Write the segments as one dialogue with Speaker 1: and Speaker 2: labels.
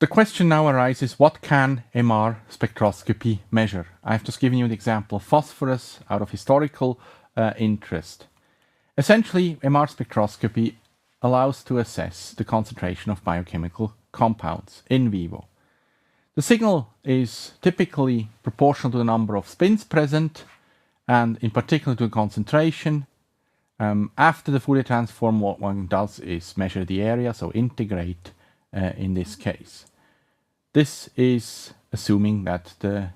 Speaker 1: The question now arises, what can MR spectroscopy measure? I've just given you the example of phosphorus out of historical interest. Essentially, MR spectroscopy allows to assess the concentration of biochemical compounds in vivo. The signal is typically proportional to the number of spins present, and in particular to the concentration. After the Fourier transform, what one does is measure the area, so integrate in this case. This is assuming that the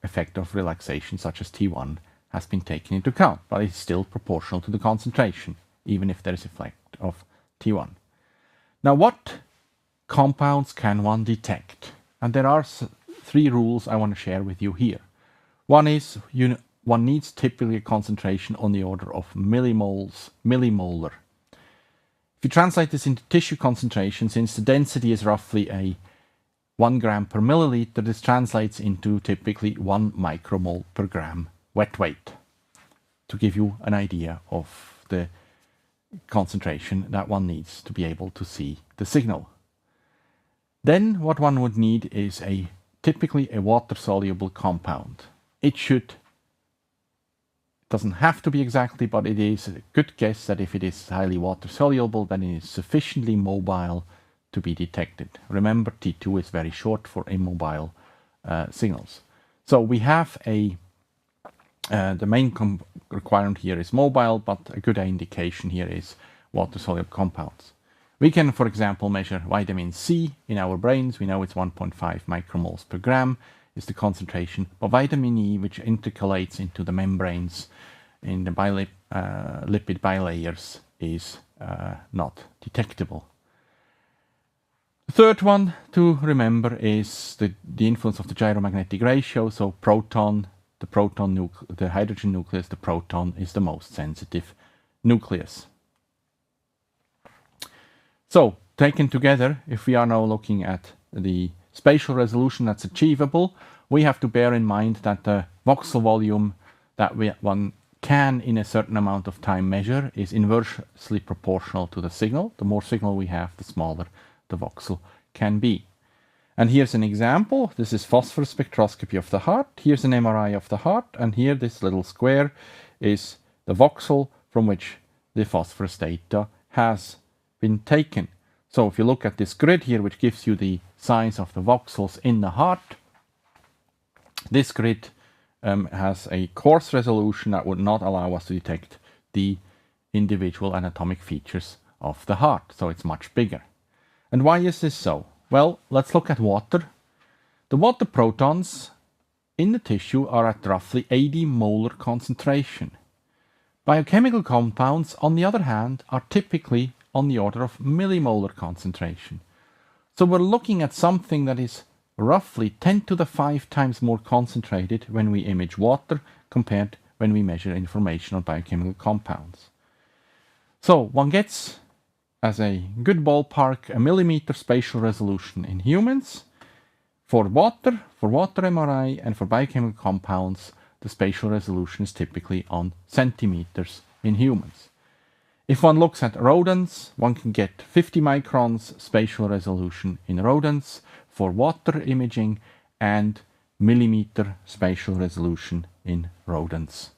Speaker 1: effect of relaxation, such as T1, has been taken into account, but it's still proportional to the concentration, even if there is effect of T1. Now, what compounds can one detect? And there are three rules I want to share with you here. One is one needs typically a concentration on the order of millimolar. If you translate this into tissue concentration, since the density is roughly a 1 gram per milliliter, this translates into typically 1 micromole per gram wet weight, to give you an idea of the concentration that one needs to be able to see the signal. Then what one would need is typically a water-soluble compound. It doesn't have to be exactly, but it is a good guess that if it is highly water-soluble, then it is sufficiently mobile to be detected. Remember, T2 is very short for immobile signals. So we have the main requirement here is mobile, but a good indication here is water-soluble compounds. We can, for example, measure vitamin C in our brains. We know it's 1.5 micromoles per gram is the concentration. But vitamin E, which intercalates into the membranes in the lipid bilayers, is not detectable. The third one to remember is the influence of the gyromagnetic ratio. So the hydrogen nucleus, the proton, is the most sensitive nucleus. So, taken together, if we are now looking at the spatial resolution that's achievable, we have to bear in mind that the voxel volume that one can in a certain amount of time measure is inversely proportional to the signal. The more signal we have, the smaller the voxel can be. And here's an example. This is phosphorus spectroscopy of the heart. Here's an MRI of the heart, and here this little square is the voxel from which the phosphorus data has been taken. So if you look at this grid here, which gives you the size of the voxels in the heart, this grid has a coarse resolution that would not allow us to detect the individual anatomic features of the heart. So it's much bigger. And why is this so? Well, let's look at water. The water protons in the tissue are at roughly 80 molar concentration. Biochemical compounds, on the other hand, are typically on the order of millimolar concentration. So we're looking at something that is roughly 10 to the 5 times more concentrated when we image water compared when we measure information on biochemical compounds. So one gets, as a good ballpark, a millimeter spatial resolution in humans. For water MRI, and for biochemical compounds, the spatial resolution is typically on centimeters in humans. If one looks at rodents, one can get 50 microns spatial resolution in rodents for water imaging and millimeter spatial resolution in rodents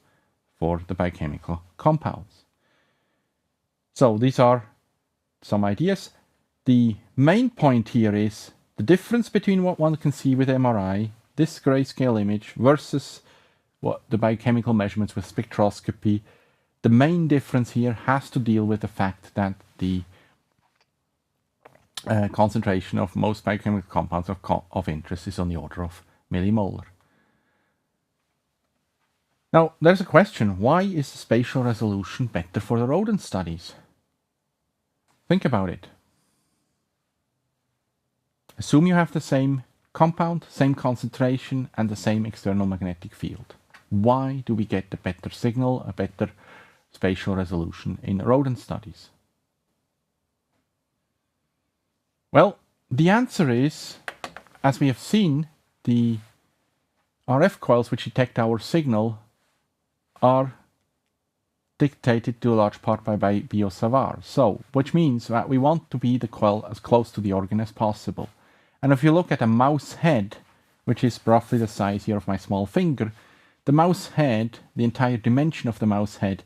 Speaker 1: for the biochemical compounds. So these are some ideas. The main point here is the difference between what one can see with MRI, this grayscale image, versus what the biochemical measurements with spectroscopy. The main difference here has to deal with the fact that the concentration of most biochemical compounds of interest is on the order of millimolar. Now, there's a question. Why is the spatial resolution better for the rodent studies? Think about it. Assume you have the same compound, same concentration, and the same external magnetic field. Why do we get a better signal, a better spatial resolution in rodent studies? Well, the answer is, as we have seen, the RF coils which detect our signal are dictated to a large part by Biot-Savart. So, which means that we want to be the coil as close to the organ as possible. And if you look at a mouse head, which is roughly the size here of my small finger, the mouse head, the entire dimension of the mouse head,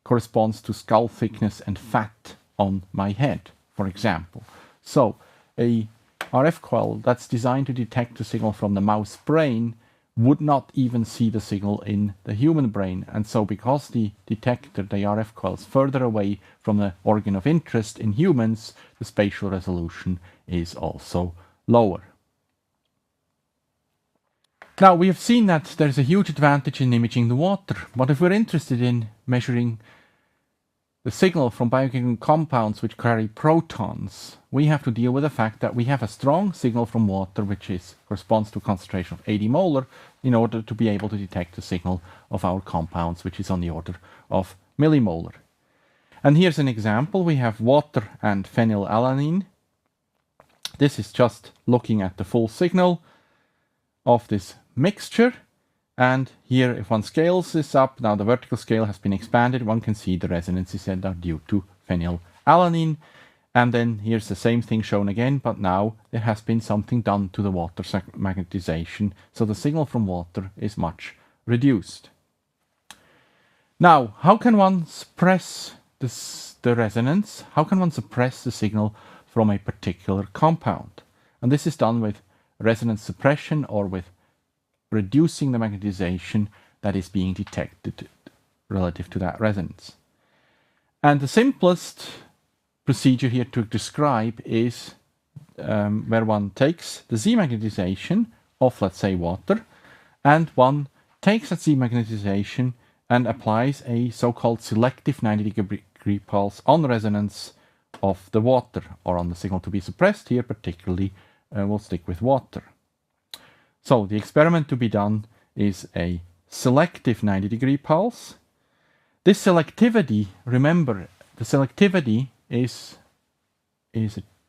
Speaker 1: corresponds to skull thickness and fat on my head, for example. So a RF coil that's designed to detect the signal from the mouse brain would not even see the signal in the human brain. And so because the detector, the RF coil, is further away from the organ of interest in humans, the spatial resolution is also lower. Now, we have seen that there's a huge advantage in imaging the water, but if we're interested in measuring the signal from biochemical compounds which carry protons, we have to deal with the fact that we have a strong signal from water which corresponds to a concentration of 80 molar in order to be able to detect the signal of our compounds, which is on the order of millimolar. And here's an example. We have water and phenylalanine. This is just looking at the full signal of this mixture. And here, if one scales this up, now the vertical scale has been expanded, one can see the resonances that are due to phenylalanine. And then here's the same thing shown again, but now there has been something done to the water magnetization, so the signal from water is much reduced. Now, how can one suppress the resonance? How can one suppress the signal from a particular compound? And this is done with resonance suppression or with reducing the magnetization that is being detected relative to that resonance. And the simplest procedure here to describe is where one takes the Z magnetization of, let's say, water, and one takes that Z magnetization and applies a so-called selective 90-degree pulse on resonance of the water, or on the signal to be suppressed. Here particularly we'll stick with water. So the experiment to be done is a selective 90-degree pulse. This selectivity, remember, the selectivity is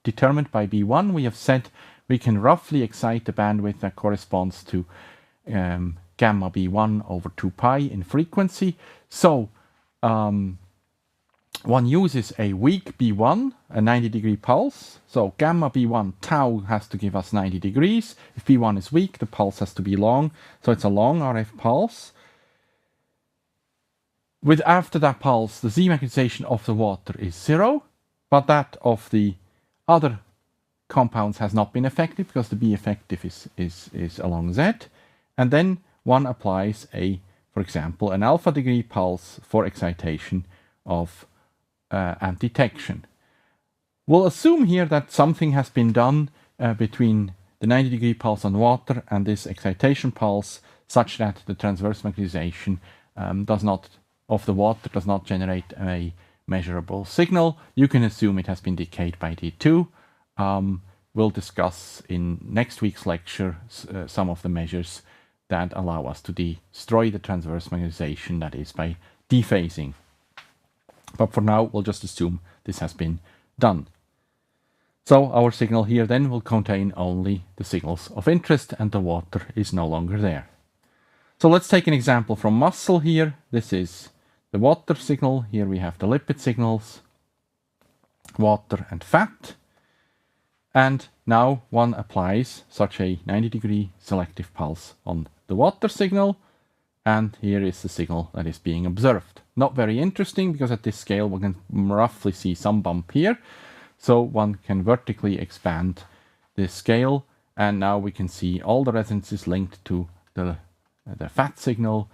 Speaker 1: determined by B1. We have said we can roughly excite the bandwidth that corresponds to gamma B1 over 2 pi in frequency. So one uses a weak B1, a 90-degree pulse. So gamma B1 tau has to give us 90 degrees. If B1 is weak, the pulse has to be long. So it's a long RF pulse. With after that pulse, the Z magnetization of the water is 0, but that of the other compounds has not been affected because the B effective is along Z. And then one applies for example, an alpha degree pulse for excitation of antidetection. We'll assume here that something has been done between the 90-degree pulse on water and this excitation pulse, such that the transverse magnetization of the water does not generate a measurable signal. You can assume it has been decayed by D2. We'll discuss in next week's lecture some of the measures that allow us to destroy the transverse magnetization, that is by dephasing. But for now, we'll just assume this has been done. So our signal here then will contain only the signals of interest, and the water is no longer there. So let's take an example from muscle here. This is the water signal. Here we have the lipid signals, water and fat. And now one applies such a 90-degree selective pulse on the water signal. And here is the signal that is being observed. Not very interesting, because at this scale one can roughly see some bump here. So one can vertically expand this scale, and now we can see all the resonances linked to the fat signal,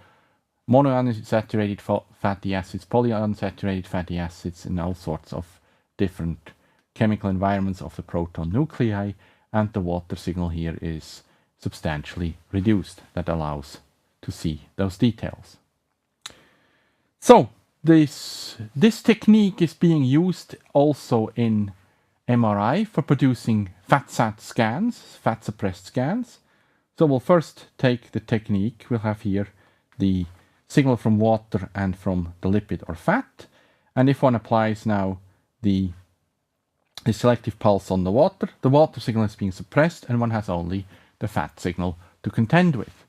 Speaker 1: monounsaturated fatty acids, polyunsaturated fatty acids, and all sorts of different chemical environments of the proton nuclei, and the water signal here is substantially reduced. That allows to see those details. So this technique is being used also in MRI for producing fat-sat scans, fat-suppressed scans. So we'll first take the technique. We'll have here the signal from water and from the lipid or fat. And if one applies now the selective pulse on the water signal is being suppressed, and one has only the fat signal to contend with.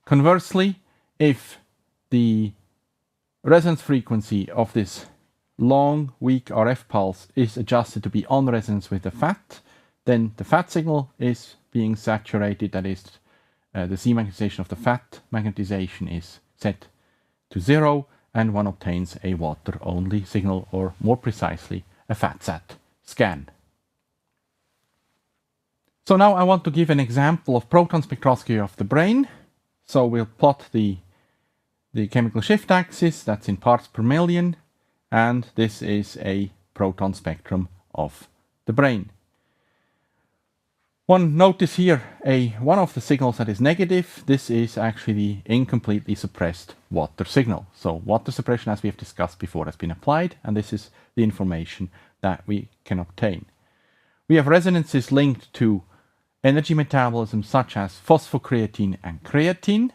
Speaker 1: Conversely, if the resonance frequency of this long, weak RF pulse is adjusted to be on resonance with the fat, then the fat signal is being saturated, that is, the Z magnetization of the fat magnetization is set to 0, and one obtains a water-only signal, or more precisely, a FATSAT scan. So now I want to give an example of proton spectroscopy of the brain. So we'll plot the chemical shift axis, that's in parts per million, and this is a proton spectrum of the brain. One notice here, one of the signals that is negative, this is actually the incompletely suppressed water signal. So water suppression, as we have discussed before, has been applied, and this is the information that we can obtain. We have resonances linked to energy metabolism such as phosphocreatine and creatine.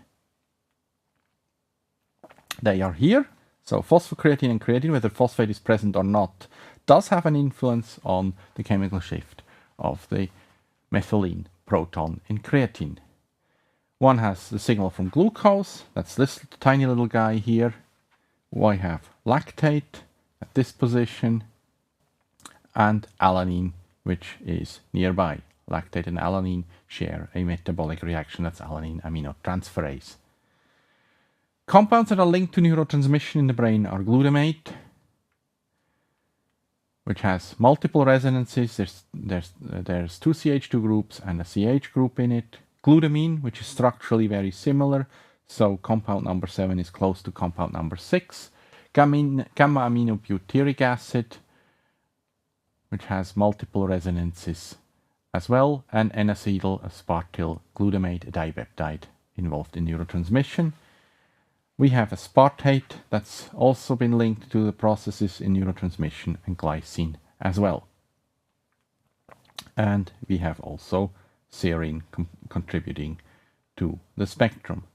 Speaker 1: They are here. So phosphocreatine and creatine, whether phosphate is present or not, does have an influence on the chemical shift of the methylene proton in creatine. One has the signal from glucose, that's this tiny little guy here. We have lactate at this position, and alanine, which is nearby. Lactate and alanine share a metabolic reaction, that's alanine aminotransferase. Compounds that are linked to neurotransmission in the brain are glutamate, which has multiple resonances. There's two CH2 groups and a CH group in it. Glutamine, which is structurally very similar, so compound number 7 is close to compound number 6. Gamma-aminobutyric acid, which has multiple resonances as well, and N-acetyl-aspartyl glutamate, a dipeptide involved in neurotransmission. We have aspartate that's also been linked to the processes in neurotransmission, and glycine as well. And we have also serine contributing to the spectrum.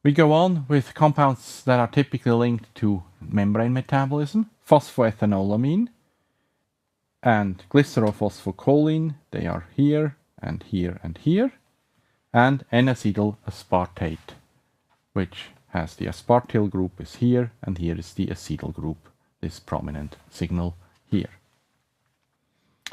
Speaker 1: We go on with compounds that are typically linked to membrane metabolism, phosphoethanolamine and glycerophosphocholine. They are here and here and here. And N-acetyl aspartate, which has the aspartyl group is here, and here is the acetyl group, this prominent signal here.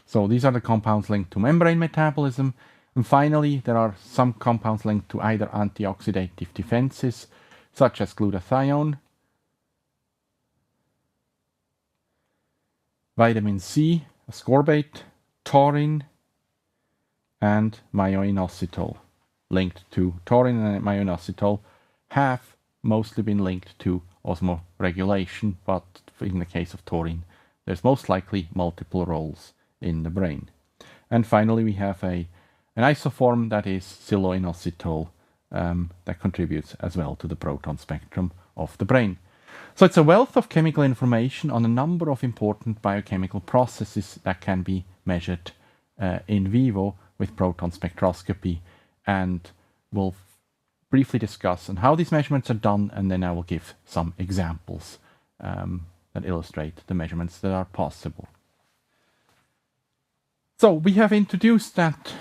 Speaker 1: So these are the compounds linked to membrane metabolism. And finally, there are some compounds linked to either antioxidative defenses, such as glutathione, vitamin C, ascorbate, taurine, and myoinositol. Linked to taurine and myoinositol have mostly been linked to osmoregulation, but in the case of taurine, there's most likely multiple roles in the brain. And finally, we have an isoform that is pseudoinositol that contributes as well to the proton spectrum of the brain. So it's a wealth of chemical information on a number of important biochemical processes that can be measured in vivo with proton spectroscopy, and we'll briefly discuss on how these measurements are done, and then I will give some examples that illustrate the measurements that are possible. So we have introduced that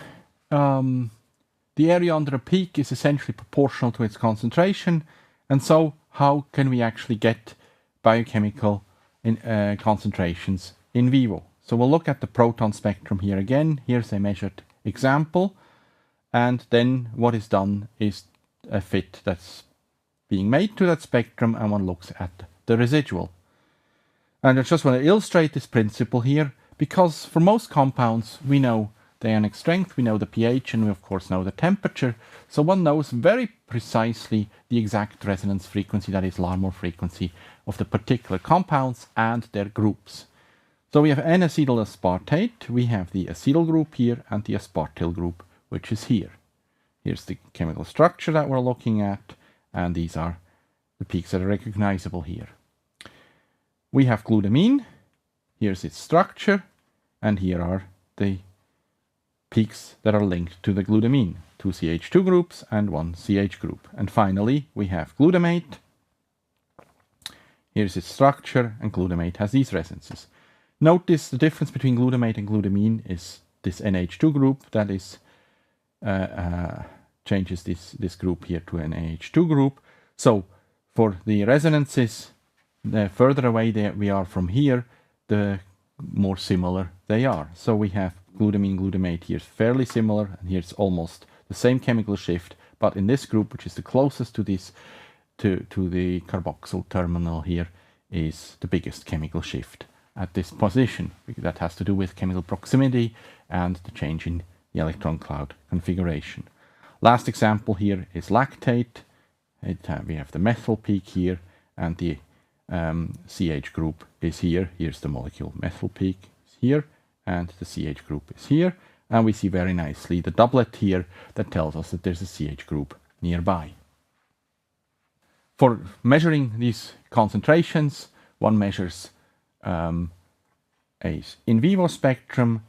Speaker 1: the area under a peak is essentially proportional to its concentration, and so how can we actually get biochemical concentrations in vivo? So we'll look at the proton spectrum here again. Here's a measured example, and then what is done is a fit that's being made to that spectrum, and one looks at the residual. And I just want to illustrate this principle here, because for most compounds we know the ionic strength, we know the pH, and we of course know the temperature, so one knows very precisely the exact resonance frequency, that is Larmor frequency, of the particular compounds and their groups. So we have N-acetyl aspartate, we have the acetyl group here and the aspartyl group, which is here. Here's the chemical structure that we're looking at, and these are the peaks that are recognizable here. We have glutamine, here's its structure, and here are the peaks that are linked to the glutamine, 2 CH2 groups and 1 CH group. And finally, we have glutamate. Here's its structure, and glutamate has these resonances. Notice the difference between glutamate and glutamine is this NH2 group that is changes this group here to an NH2 group. So for the resonances, the further away we are from here, the more similar they are. So we have glutamine, glutamate here is fairly similar, and here's almost the same chemical shift, but in this group, which is the closest to this, to the carboxyl terminal here, is the biggest chemical shift at this position. That has to do with chemical proximity and the change in the electron cloud configuration. Last example here is lactate. We have the methyl peak here, and the CH group is here. Here's the molecule. Methyl peak is here, and the CH group is here. And we see very nicely the doublet here that tells us that there's a CH group nearby. For measuring these concentrations, one measures a in vivo spectrum,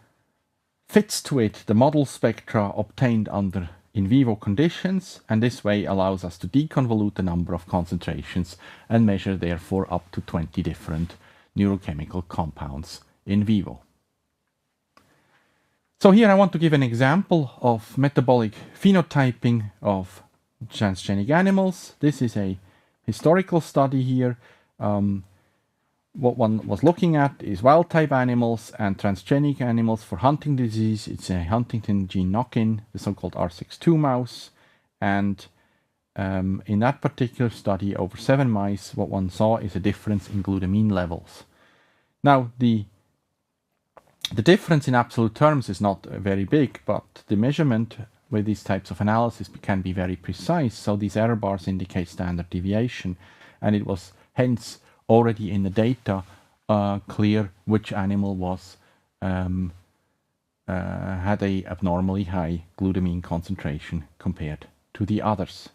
Speaker 1: fits to it the model spectra obtained under in vivo conditions, and this way allows us to deconvolute the number of concentrations and measure therefore up to 20 different neurochemical compounds in vivo. So here I want to give an example of metabolic phenotyping of transgenic animals. This is a historical study here. What one was looking at is wild-type animals and transgenic animals for Huntington disease. It's a Huntington gene knock-in, the so-called R62 mouse. And in that particular study, over 7 mice, what one saw is a difference in glutamine levels. Now, the difference in absolute terms is not very big, but the measurement with these types of analysis can be very precise. So these error bars indicate standard deviation, and it was hence already in the data clear which animal was had a abnormally high glutamine concentration compared to the others.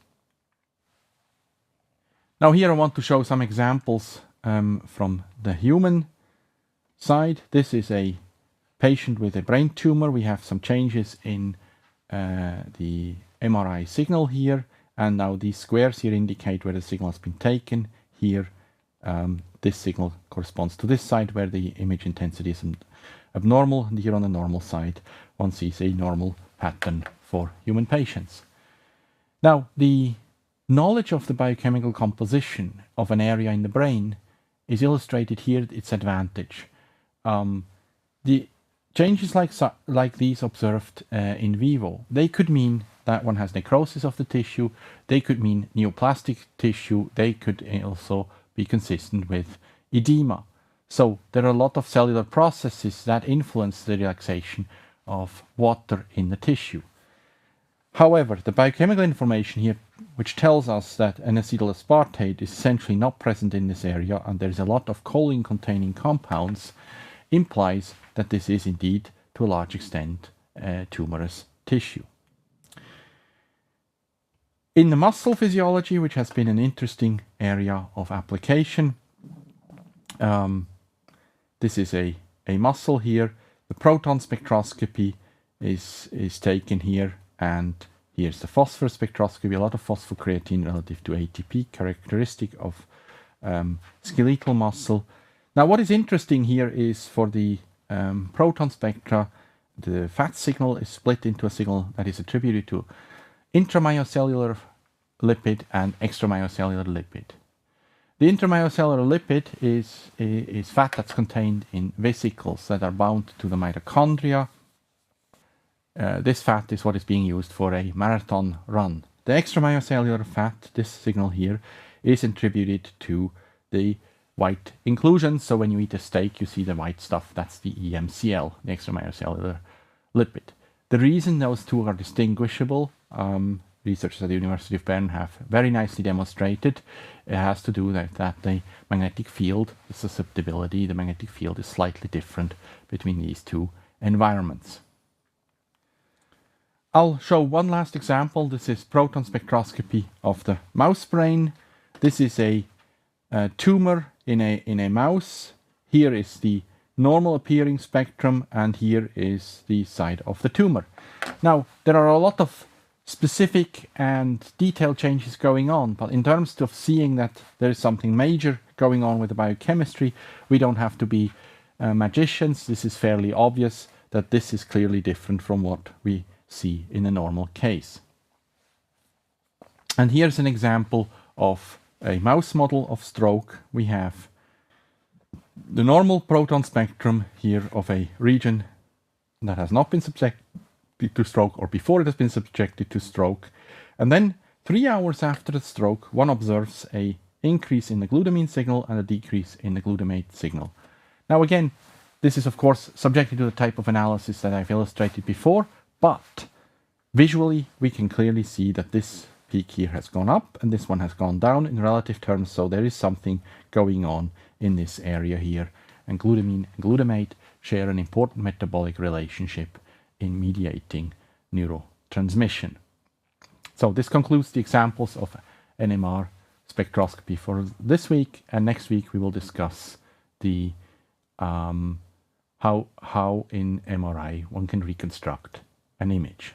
Speaker 1: Now here I want to show some examples from the human side. This is a patient with a brain tumor. We have some changes in the MRI signal here, and now these squares here indicate where the signal has been taken. Here this signal corresponds to this side where the image intensity is abnormal, and here on the normal side one sees a normal pattern for human patients. Now, the knowledge of the biochemical composition of an area in the brain is illustrated here at its advantage. The changes like these observed in vivo, they could mean that one has necrosis of the tissue, they could mean neoplastic tissue, they could also be consistent with edema. So there are a lot of cellular processes that influence the relaxation of water in the tissue. However, the biochemical information here, which tells us that N-acetyl aspartate is essentially not present in this area and there is a lot of choline-containing compounds, implies that this is indeed, to a large extent, tumorous tissue. In the muscle physiology, which has been an interesting area of application, this is a muscle here. The proton spectroscopy is taken here, and here's the phosphorus spectroscopy, a lot of phosphocreatine relative to ATP, characteristic of skeletal muscle. Now, what is interesting here is for the proton spectra, the fat signal is split into a signal that is attributed to intramyocellular lipid and extramyocellular lipid. The intramyocellular lipid is fat that's contained in vesicles that are bound to the mitochondria. This fat is what is being used for a marathon run. The extramyocellular fat, this signal here, is attributed to the white inclusion. So when you eat a steak, you see the white stuff. That's the EMCL, the extramyocellular lipid. The reason those two are distinguishable, researchers at the University of Bern have very nicely demonstrated. It has to do with that the magnetic field, the susceptibility, the magnetic field is slightly different between these two environments. I'll show one last example. This is proton spectroscopy of the mouse brain. This is a tumor in a mouse. Here is the normal appearing spectrum, and here is the site of the tumor. Now, there are a lot of specific and detailed changes going on, but in terms of seeing that there is something major going on with the biochemistry, we don't have to be magicians. This is fairly obvious that this is clearly different from what we see in a normal case. And here's an example of a mouse model of stroke. We have the normal proton spectrum here of a region that has not been subjected to stroke or before it has been subjected to stroke. And then 3 hours after the stroke, one observes a increase in the glutamine signal and a decrease in the glutamate signal. Now again, this is of course subjected to the type of analysis that I've illustrated before, but visually we can clearly see that this peak here has gone up and this one has gone down in relative terms, so there is something going on in this area here, and glutamine and glutamate share an important metabolic relationship in mediating neurotransmission. So this concludes the examples of NMR spectroscopy for this week, and next week we will discuss the how in MRI one can reconstruct an image.